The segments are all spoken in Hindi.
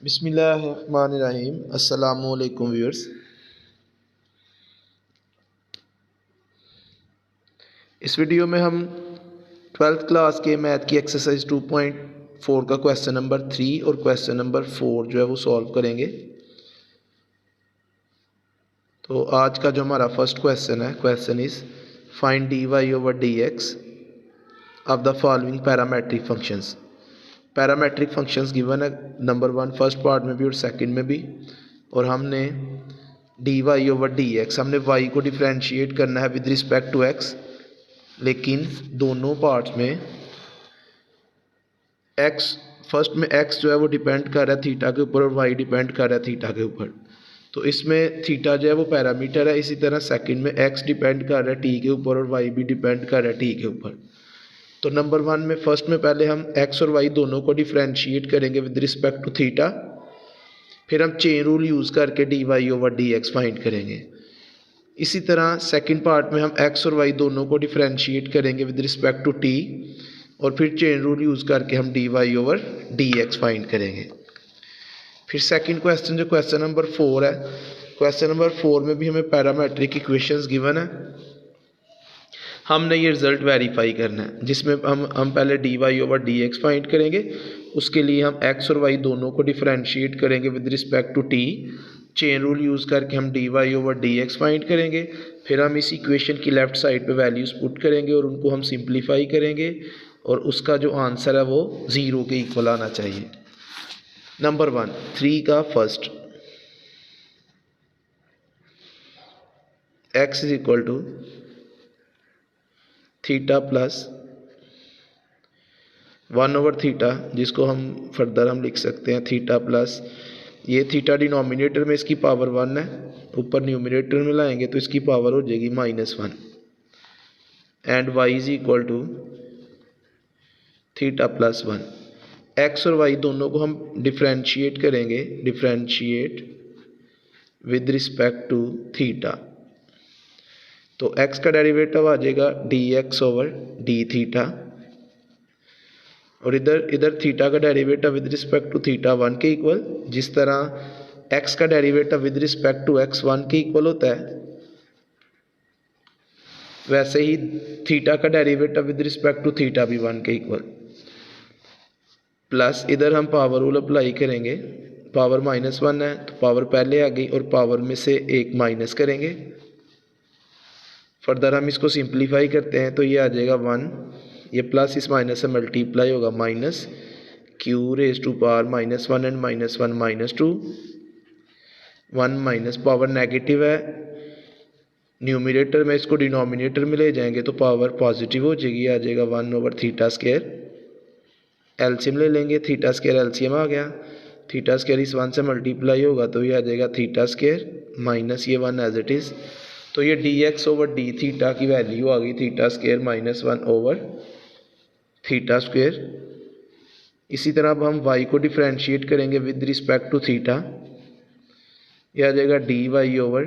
बिस्मिल्लाहिर्रहमानिर्रहीम। अस्सलामुअलैकुम व्यूअर्स। इस वीडियो में हम 12th क्लास के मैथ की एक्सरसाइज 2.4 का क्वेश्चन नंबर 3 और क्वेश्चन नंबर 4 जो है वो सॉल्व करेंगे। तो आज का जो हमारा फर्स्ट क्वेश्चन है, question is find dy over dx of the following parametric functions. Parametric functions given है नंबर 1 फर्स्ट पार्ट में भी और सेकंड में भी, और हमने dy ओवर dx हमने y को डिफ्रेंशिएट करना है विद रिस्पेक्ट टू x, लेकिन दोनों पार्ट्स में x फर्स्ट में x जो है वो डिपेंड कर रहा है थीटा के ऊपर और y डिपेंड कर रहा है थीटा के ऊपर। तो इसमें थीटा जो है वो पैरामीटर है। इसी तरह सेकंड में x डिपेंड कर रहा है t के ऊपर और y भी डिपेंड कर रहा है t के ऊपर। तो नंबर 1 में फर्स्ट में पहले हम x और y दोनों को डिफ्रेंशिएट करेंगे विद रिस्पेक्ट टू थीटा, फिर हम चेन रूल यूज़ करके dy ओवर dx फाइंड करेंगे। इसी तरह सेकंड पार्ट में हम x और y दोनों को डिफ्रेंशिएट करेंगे विद रिस्पेक्ट टू t, और फिर चेन रूल यूज़ करके हम dy ओवर dx फाइंड करेंगे। फिर सेकंड क्वेश्चन जो क्वेश्चन नंबर 4 है, क्वेश्चन नंबर 4 में भी हमें पैरामेट्रिक इक्वेशंस गिवन है। हमने ये रिज़ल्ट वेरीफाई करना है, जिसमें हम पहले dy ओवर dx फाइंड करेंगे। उसके लिए हम x और y दोनों को डिफ्रेंशिएट करेंगे with respect to t, chain rule use करके हम dy ओवर dx फाइंड करेंगे। फिर हम इस इक्वेशन की लेफ़्ट साइड पे वैल्यूज़ पुट करेंगे और उनको हम सिंप्लीफाई करेंगे, और उसका जो आंसर है वो 0 के इक्वल आना चाहिए। नंबर 1 3 का first, x is equal to theta plus 1 over theta, जिसको हम फर्दर हम लिख सकते हैं थीटा प्लस, ये थीटा डिनोमिनेटर में इसकी पावर 1 है, ऊपर न्यूमिनेटर में लाएंगे तो इसकी पावर हो जाएगी -1, and y is equal to theta plus 1। x और y दोनों को हम डिफ्रेंशिएट करेंगे, differentiate with respect to theta. तो x का डेरिवेटिव आ जाएगा dx ओवर डी थीटा, और इधर थीटा का derivative with respect to theta 1 के इक्वल। जिस तरह x का derivative with respect to x 1 के इक्वल होता है, वैसे ही थीटा का derivative with respect to theta भी 1 के इक्वल। प्लस इधर हम पावर रूल अप्लाई करेंगे, पावर -1 है तो पावर पहले आ गई और पावर में से एक माइनस करेंगे। फर्दर हम इसको सिंप्लीफाई करते हैं तो ये आ जाएगा 1, ये प्लस इस माइनस से मल्टीप्लाई होगा minus q raise to power -1 and -1 -2, 1 minus power negative है, न्यूमिनेटर में इसको डिनोमिनेटर में ले जाएंगे तो पावर पॉजिटिव हो जाएगी, आ जाएगा 1 ओवर थीटा स्क्वायर। एलसीएम ले लेंगे, थीटा स्क्वायर एलसीएम आ गया, थीटा स्क्वायर इस 1 से मल्टीप्लाई होगा तो ये आ जाएगा थीटा स्क्वायर माइनस ये 1 एज इट इज़। तो ये dx ओवर डी थीटा की वैल्यू आ गई theta square -1 over theta square. इसी तरह अब हम y को डिफ्रेंशिएट करेंगे विद रिस्पेक्ट टू थीटा, यह आ जाएगा dy over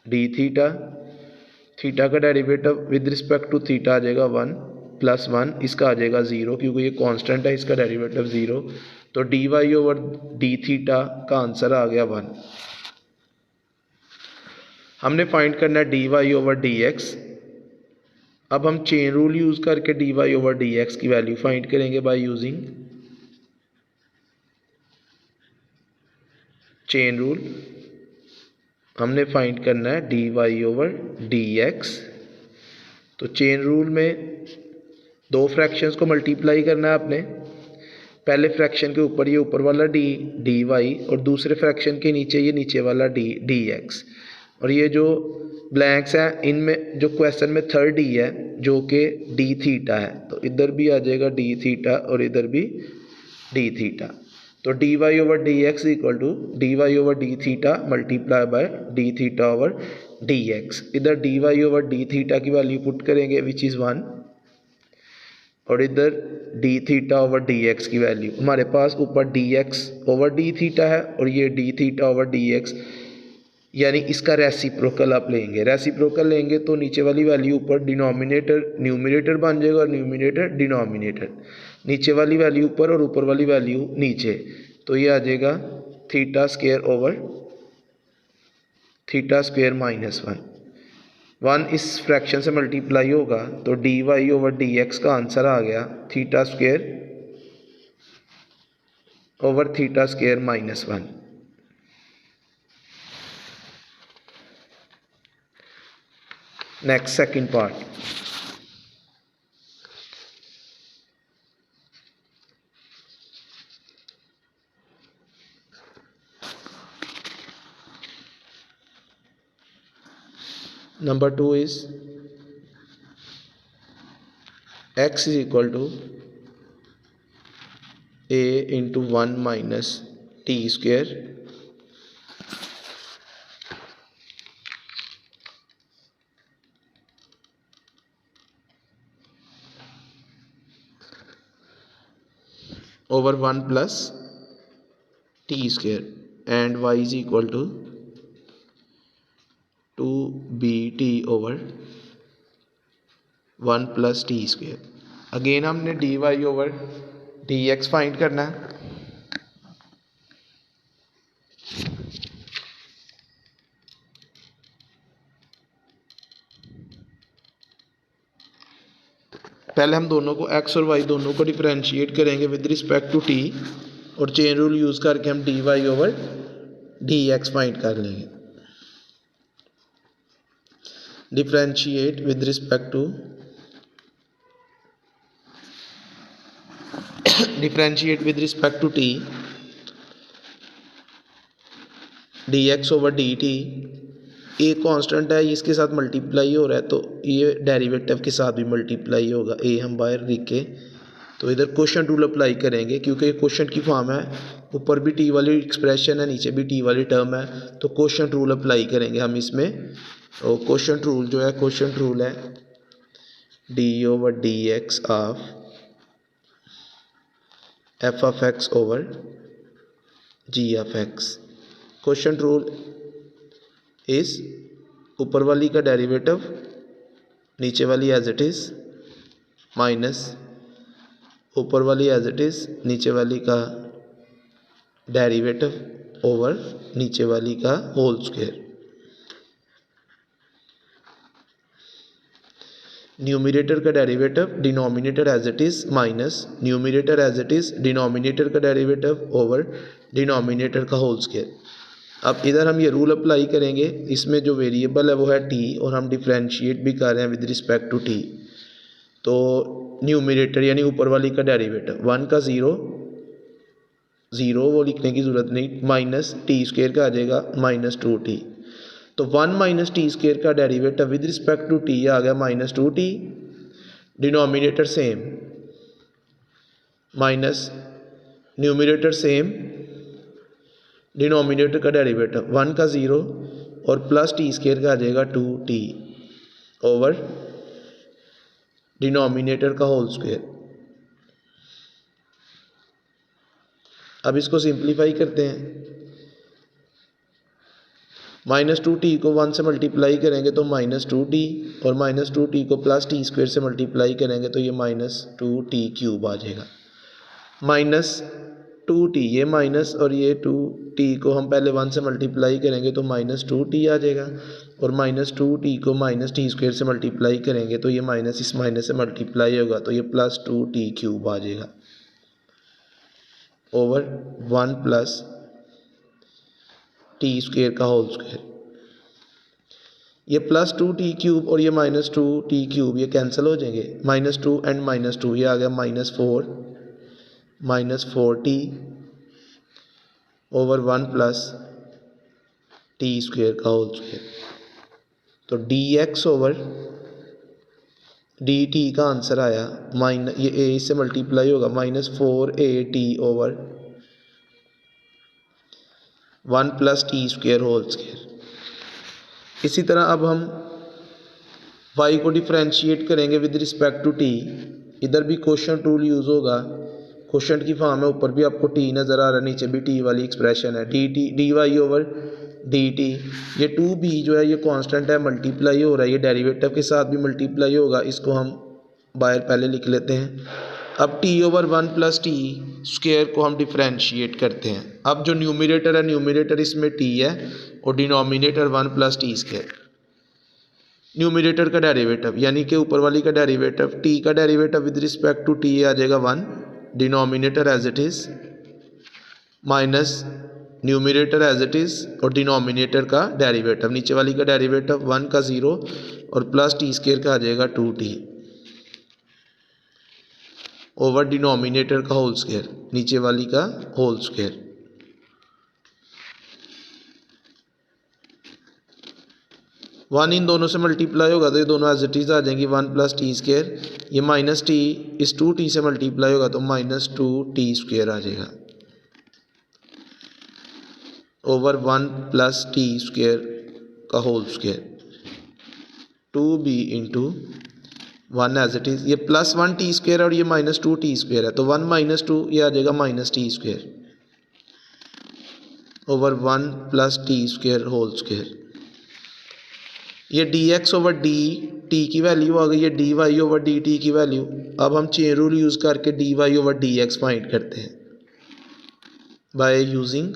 D theta, theta का derivative with respect to theta आ जाएगा 1 प्लस 1, इसका आ जाएगा 0 क्योंकि ये कांस्टेंट है, इसका डेरिवेटिव 0। तो dy ओवर डी थीटा का आंसर आ गया 1। हमने फाइंड करना है dy ओवर dx। अब हम चेन रूल यूज़ करके dy ओवर dx की वैल्यू फाइंड करेंगे बाय यूजिंग चेन रूल। हमने फाइंड करना है dy ओवर dx। तो चेन रूल में दो फ्रैक्शंस को मल्टीप्लाई करना है आपने, पहले फ्रैक्शन के ऊपर ये ऊपर वाला dy और दूसरे फ्रैक्शन के नीचे ये नीचे वाला dx, और ये जो ब्लैंक्स हैं इनमें जो क्वेश्चन में थर्ड डी है जो कि डी थीटा है, तो इधर भी आ जाएगा डी थीटा और इधर भी डी थीटा। तो dy over D X equal to dy over D theta multiply by D theta over D X. इधर dy ओवर डी थीटा की वैल्यू पुट करेंगे विच इज़ 1, और इधर D theta over D X की वैल्यू, हमारे पास ऊपर D X over D theta है और ये D theta over D X, यानी इसका रेसिप्रोकल आप लेंगे। रेसिप्रोकल लेंगे तो नीचे वाली वैल्यू ऊपर डिनोमिनेटर न्यूमिनेटर बन जाएगा और न्यूमिनेटर डिनोमिनेटर, नीचे वाली वैल्यू ऊपर और ऊपर वाली वैल्यू नीचे। तो ये आ जाएगा theta square over theta square minus 1 इस फ्रैक्शन से मल्टीप्लाई होगा तो D Y over D X का आंसर आ गया theta square over theta square minus 1। Next second part. Number 2 is x is equal to a into 1 minus t square over 1 plus t square and y is equal to 2bt over 1 plus t square। Again हमने dy ओवर dx फाइंड करना है। पहले हम दोनों को x और y दोनों को डिफरेंशिएट करेंगे विद रिस्पेक्ट टू t और चेन रूल यूज़ करके हम dy ओवर dx फाइंड कर लेंगे। Differentiate with respect to t dx over dt a constant है, इसके साथ मल्टीप्लाई हो रहा है तो ये डेरिवेटिव के साथ भी मल्टीप्लाई होगा। ए हम बाहर लिख के तो इधर क्वेश्चन रूल अप्लाई करेंगे क्योंकि ये क्वेश्चन की फॉर्म है, ऊपर भी टी वाली एक्सप्रेशन है नीचे भी टी वाली टर्म है, तो क्वेश्चन रूल अप्लाई करेंगे हम इसमें। और क्वेश्चन रूल जो है क्वेश्चन रूल है D over D X of F of X over G of X. Question rule इस ऊपर वाली का डेरिवेटिव नीचे वाली एज इट इज़ माइनस ऊपर वाली एज इट इज़ नीचे वाली का डेरिवेटिव ओवर नीचे वाली का होल स्क्वायर। न्यूमरेटर का derivative denominator as it is minus numerator as it is denominator का डेरिवेटिव ओवर डिनोमिनेटर का होल स्क्वायर। अब इधर हम ये रूल अप्लाई करेंगे, इसमें जो वेरिएबल है वो है t और हम डिफरेंशिएट भी कर रहे हैं विद रिस्पेक्ट टू t। तो न्यूमरेटर यानी ऊपर वाली का डेरिवेटिव 1 का 0 वो लिखने की ज़रूरत नहीं, माइनस टी स्क्वायर का आ जाएगा माइनस 2t। तो 1 माइनस टी स्क्वायर का derivative with respect to t आ गया minus 2t, denominator same minus numerator same, denominator का डेरिवेटिव 1 का 0 और प्लस टी स्क्वायर का आ जाएगा 2t ओवर डिनोमिनेटर का होल स्क्वायर। अब इसको सिंप्लीफाई करते हैं, माइनस 2t को 1 से मल्टीप्लाई करेंगे तो माइनस 2t और माइनस 2t को प्लस टी स्क्वायर से मल्टीप्लाई करेंगे तो ये माइनस 2t क्यूब आ जाएगा। माइनस 2t ये माइनस और ये 2t को हम पहले 1 से मल्टीप्लाई करेंगे तो माइनस 2t आ जाएगा और माइनस 2t को माइनस टी स्क्वायर से मल्टीप्लाई करेंगे तो ये माइनस इस माइनस से मल्टीप्लाई होगा तो ये प्लस 2t क्यूब आ जाएगा ओवर 1 प्लस टी स्क्वायर का होल स्क्वायर। ये प्लस 2t क्यूब और ये माइनस 2t क्यूब ये कैंसिल हो जाएंगे, माइनस 2 एंड माइनस 2 ये आ गया minus 4t over 1 plus T square का होल स्क्वायर। तो dx ओवर dt का आंसर आया माइनस ये a से मल्टीप्लाई होगा minus 4at over 1 plus T square whole square. इसी तरह अब हम y को डिफरेंशिएट करेंगे विद रिस्पेक्ट टू t। इधर भी क्वेश्चन रूल यूज़ होगा, क्वेश्चन की फॉर्म है, ऊपर भी आपको t नज़र आ रहा है नीचे भी t वाली एक्सप्रेशन है dy ओवर dt। ये 2b जो है ये कांस्टेंट है, मल्टीप्लाई हो रहा है, ये डेरिवेटिव के साथ भी मल्टीप्लाई होगा, इसको हम बाहर पहले लिख लेते हैं अब T over 1 plus T square को हम डिफ्रेंशिएट करते हैं। अब जो न्यूमरेटर है, न्यूमरेटर इसमें टी है और denominator 1 plus T square. Numerator का डेरिवेटिव यानी कि ऊपर वाली का डेरिवेटिव, टी का derivative with respect to T आ जाएगा 1, denominator as it is minus numerator as it is और डिनोमिनेटर का डेरिवेटिव, नीचे वाली का डेरिवेटिव 1 का 0 और प्लस टी स्क्वायर का आ जाएगा 2t ओवर डिनोमिनेटर का होल स्क्वायर, नीचे वाली का होल स्क्वायर। वन इन दोनों से मल्टीप्लाई होगा तो ये दोनों एज इट इज आ जाएंगी 1 प्लस टी स्क्वायर, ये माइनस टी इस 2t से मल्टीप्लाई होगा तो माइनस 2t स्क्वायर आ जाएगा ओवर 1 प्लस टी स्क्वायर का whole square 2b into 1 as it is, ये प्लस 1 टी स्क्वायर और ये माइनस 2t स्क्वायर है तो 1 माइनस 2 ये आ जाएगा minus T square over 1 plus T square whole square. ये dx ओवर डी टी की वैल्यू आ गई है, dy ओवर डी टी की वैल्यू। अब हम चेन रूल यूज़ करके dy ओवर dx फाइंड करते हैं बाय यूजिंग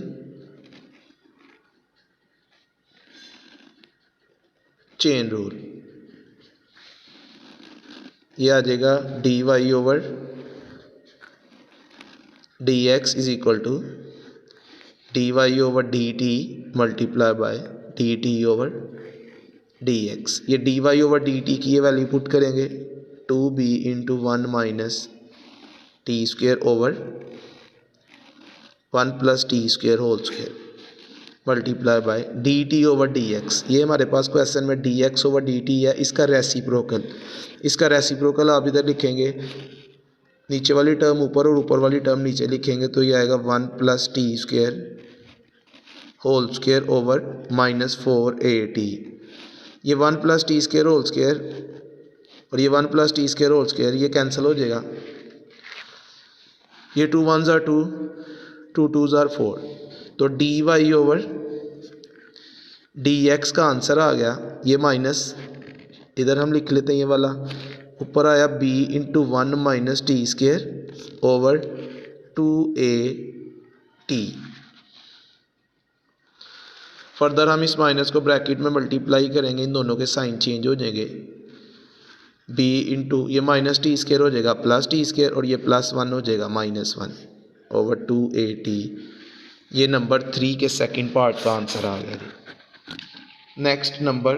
चेन रूल। ये आ जाएगा dy over dx is equal to dy over dt multiply by dt over dx। ये dy ओवर dt की ये वैल्यू पुट करेंगे 2b into 1 minus T square over 1 plus T square whole square multiply by dt over dx। ये हमारे पास क्वेश्चन में dx ओवर dt है, इसका रेसिप्रोकल आप इधर लिखेंगे, नीचे वाली टर्म ऊपर और ऊपर वाली टर्म नीचे लिखेंगे तो ये आएगा 1 plus T square whole square over minus 4at। ये 1 plus T square whole square और ये 1 plus T square whole square ये कैंसिल हो जाएगा, ये 2 1s are 2, 2 2s are 4, तो dy ओवर dx का आंसर आ गया ये माइनस, इधर हम लिख लेते हैं ये वाला, ऊपर आया b into 1 minus T square over 2at। Further हम इस माइनस को ब्रैकेट में मल्टीप्लाई करेंगे, इन दोनों के साइन चेंज हो जाएंगे, b इंटू ये माइनस टी स्क्वायर हो जाएगा प्लस टी स्क्वायर और ये प्लस 1 हो जाएगा माइनस 1 ओवर 2at। ये नंबर 3 के सेकंड पार्ट का आंसर आ गया जी। नेक्स्ट नंबर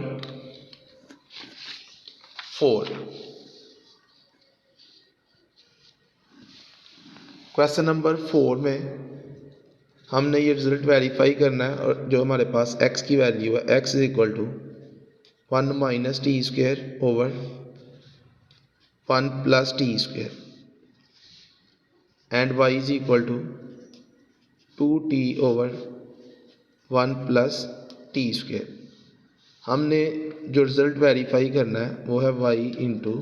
4, क्वेश्चन नंबर 4 में हमने ये रिजल्ट वेरीफाई करना है और जो हमारे पास x की वैल्यू है x is equal to 1 minus T square over 1 plus T square and y is equal to 2t over 1 plus T square. हमने जो रिज़ल्ट वेरीफाई करना है वो है y into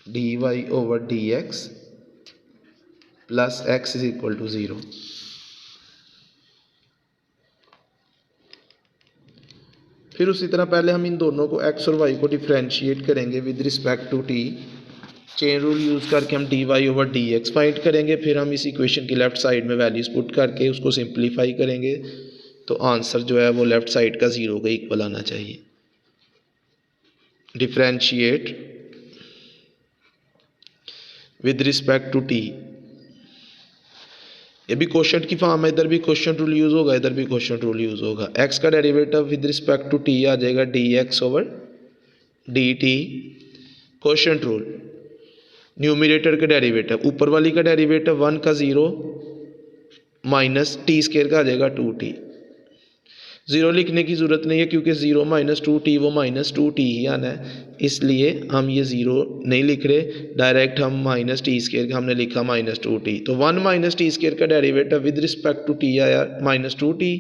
D Y over D X plus x is equal to 0। फिर उसी तरह पहले हम इन दोनों को x और y को डिफ्रेंशिएट करेंगे with respect to t। Chain rule use करके हम D Y over D X find करेंगे, फिर हम इस इक्वेशन की लेफ़्ट साइड में वैल्यूज़ पुट करके उसको सिंप्लीफाई करेंगे तो आंसर जो है वो लेफ़्ट साइड का 0 के इक्वल आना चाहिए। Differentiate with respect to T, ये भी क्वेश्चन की फॉर्म है, इधर भी क्वेश्चन रूल यूज़ होगा, इधर भी क्वेश्चन रूल यूज़ होगा। x का derivative with respect to t आ जाएगा dx over dt। Question rule numerator का डेरिवेटिव, ऊपर वाली का डेरिवेटिव 1 का 0 माइनस टी स्क्वायर का आ जाएगा 2t। 0 लिखने की ज़रूरत नहीं है क्योंकि 0 माइनस 2t वो माइनस 2t ही आना है, इसलिए हम ये 0 नहीं लिख रहे, डायरेक्ट हम माइनस टी स्क्वायर का हमने लिखा माइनस 2t। तो 1 माइनस टी स्क्वायर का derivative with respect to t आया माइनस 2t।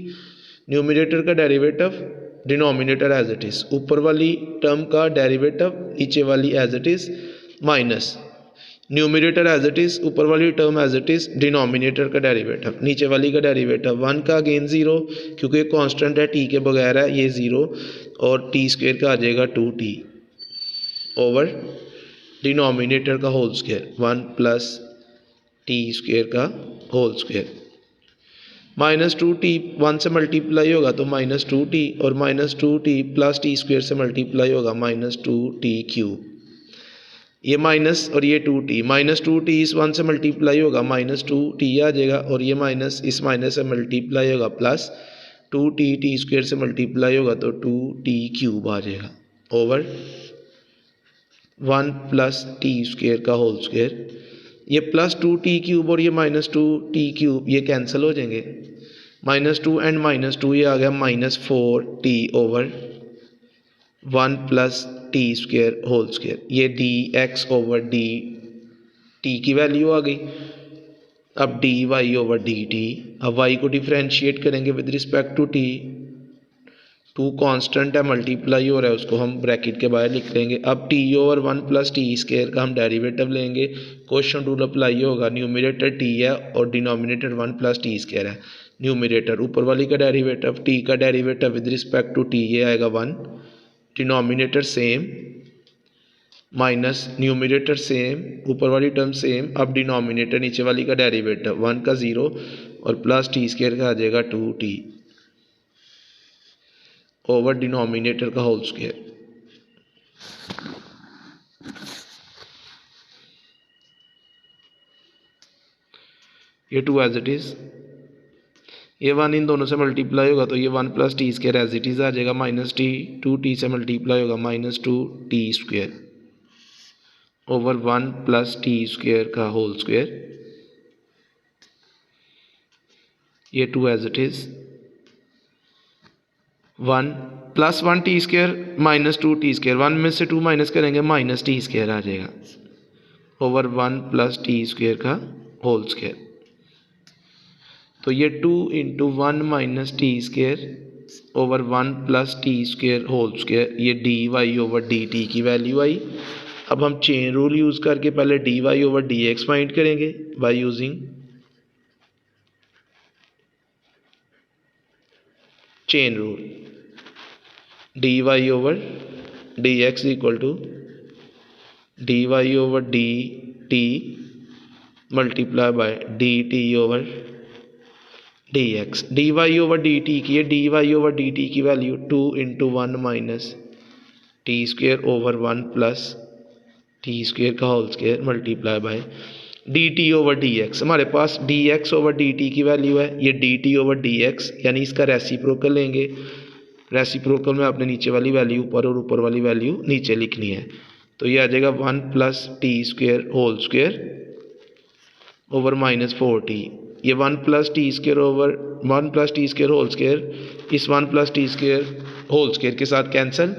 न्यूमरेटर का derivative denominator as it is, ऊपर वाली टर्म का डेरिवेटिव नीचे वाली as it is minus numerator as it is, ऊपर वाली term as it is, denominator का डेरिवेटिव नीचे वाली का डेरिवेटिव 1 का अगेन 0 क्योंकि कांस्टेंट है t के बगैर है ये 0 और टी स्क्वायर का आ जाएगा 2t ओवर डिनोमिनेटर का whole square 1 plus T square का होल स्क्वायर। -2t 1 से मल्टीप्लाई होगा तो -2t और -2t प्लस टी स्क्वायर से मल्टीप्लाई होगा -2t क्यूब। ये माइनस और ये 2t, -2t इस 1 से मल्टीप्लाई होगा -2t आ जाएगा और ये माइनस इस माइनस से मल्टीप्लाई होगा प्लस 2t टी स्क्वायर से मल्टीप्लाई होगा तो 2t क्यूब आ जाएगा ओवर 1 प्लस टी स्क्वायर का होल स्क्वायर। ये प्लस 2t क्यूब और ये -2t क्यूब ये कैंसिल हो जाएंगे। -2 एंड -2 ये आ गया -4t over 1 plus T square whole square. ये dx ओवर डी टी की वैल्यू आ गई। अब dy ओवर dt, अब y को डिफ्रेंशिएट करेंगे with respect to t। 2 constant है, मल्टीप्लाई हो रहा है, उसको हम ब्रैकेट के बाहर लिख लेंगे। अब t over 1 plus T square का हम डेरिवेटिव लेंगे। क्वेश्चन रूल अप्लाई होगा, न्यूमरेटर t है और डिनोमिनेटर 1 प्लस टी स्क्वायर है। न्यूमरेटर ऊपर वाली का डेरिवेटिव, t का derivative with respect to t ये आएगा 1, denominator same minus numerator same, ऊपर वाली टर्म सेम। अब डिनोमिनेटर नीचे वाली का डेरिवेटिव 1 का 0 और प्लस टी स्क्वायर का आ जाएगा 2t ओवर डिनोमिनेटर का होल स्क्वायर। ये 2 एज इट इज, ये 1 इन दोनों से मल्टीप्लाई होगा तो ये 1 plus T square as it is आ जाएगा, -t 2t से मल्टीप्लाई होगा -2t square over 1 plus T square का होल स्क्वायर। ये 2 as it is, 1 plus 1 T square -2t square, 1 में से 2 माइनस करेंगे -t स्क्वायर आ जाएगा ओवर 1 प्लस टी स्क्वायर का होल स्क्वायर। तो ये 2 into 1 minus T square over 1 plus T square whole square, ये dy ओवर dt की वैल्यू आई। अब हम चेन रूल यूज़ करके पहले dy ओवर dx फाइंड करेंगे by using chain rule. dy over dx equal to dy over dt multiply by dt over dx। dy over dt की है, dy ओवर dt की value 2 into 1 minus T square over 1 plus T square का whole square multiply by dt over dx। हमारे पास dx ओवर dt की वैल्यू है, ये dt ओवर dx यानी इसका रेसिप्रोकल लेंगे। रेसिप्रोकल में आपने नीचे वाली वैल्यू ऊपर और ऊपर वाली वैल्यू नीचे लिखनी है। तो ये आ जाएगा 1 plus T square whole square over -4t। ये 1 plus T square over 1 plus T square whole square इस 1 plus T square whole square के साथ कैंसिल।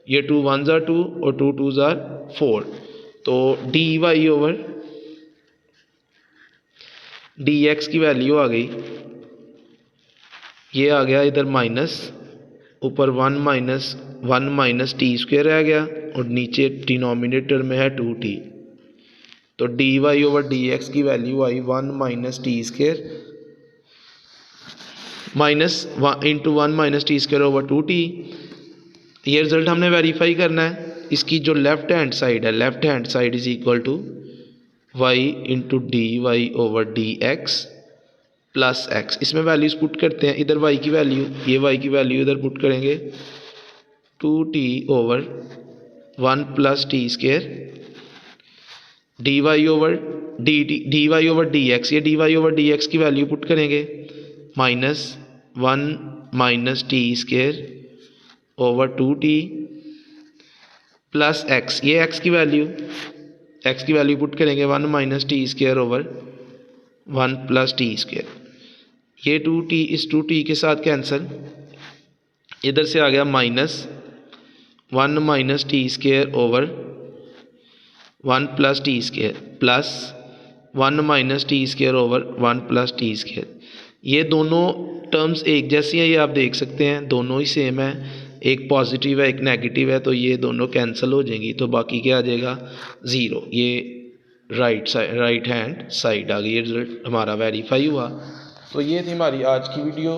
ये 2 1s are 2 और 2 2s are 4। तो dy ओवर dx की वैल्यू आ गई, ये आ गया इधर माइनस, ऊपर 1 माइनस टी स्क्वायर आ गया और नीचे डिनोमिनेटर में है 2t। तो dy ओवर dx की वैल्यू आई 1 minus T square minus into 1 minus T square over 2t। ये रिजल्ट हमने वेरीफाई करना है। इसकी जो लेफ्ट हैंड साइड है, left hand side is equal to y into dy over dx plus x। इसमें वैल्यूज पुट करते हैं, इधर y की वैल्यू, ये y की वैल्यू इधर पुट करेंगे 2t over 1 plus T square dy over dx, ये dy ओवर dx की वैल्यू पुट करेंगे -1 minus T square over 2t plus x, ये x की वैल्यू पुट करेंगे 1 minus T square over 1 plus T square. ये 2t इस 2t के साथ कैंसिल, इधर से आ गया -1 minus T square over 1 plus T square plus 1 minus T square over 1 plus T square. ये दोनों टर्म्स एक जैसी हैं, ये आप देख सकते हैं, दोनों ही सेम है, एक पॉजिटिव है एक नेगेटिव है, तो ये दोनों कैंसिल हो जाएंगी। तो बाकी क्या आ जाएगा 0। ये राइट हैंड साइड आ गई, ये रिजल्ट हमारा वेरीफाई हुआ। तो ये थी हमारी आज की वीडियो।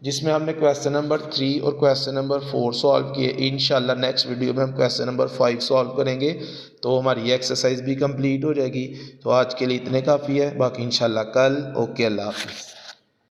जिसमें हमने क्वेश्चन नंबर 3 और क्वेश्चन नंबर 4 सॉल्व किए। इंशाल्लाह नेक्स्ट वीडियो में हम क्वेश्चन नंबर 5 सॉल्व करेंगे, तो हमारी एक्सरसाइज भी कंप्लीट हो जाएगी। तो आज के लिए इतने काफ़ी है, बाकी इंशाल्लाह कल। ओके, अल्लाह हाफिज़।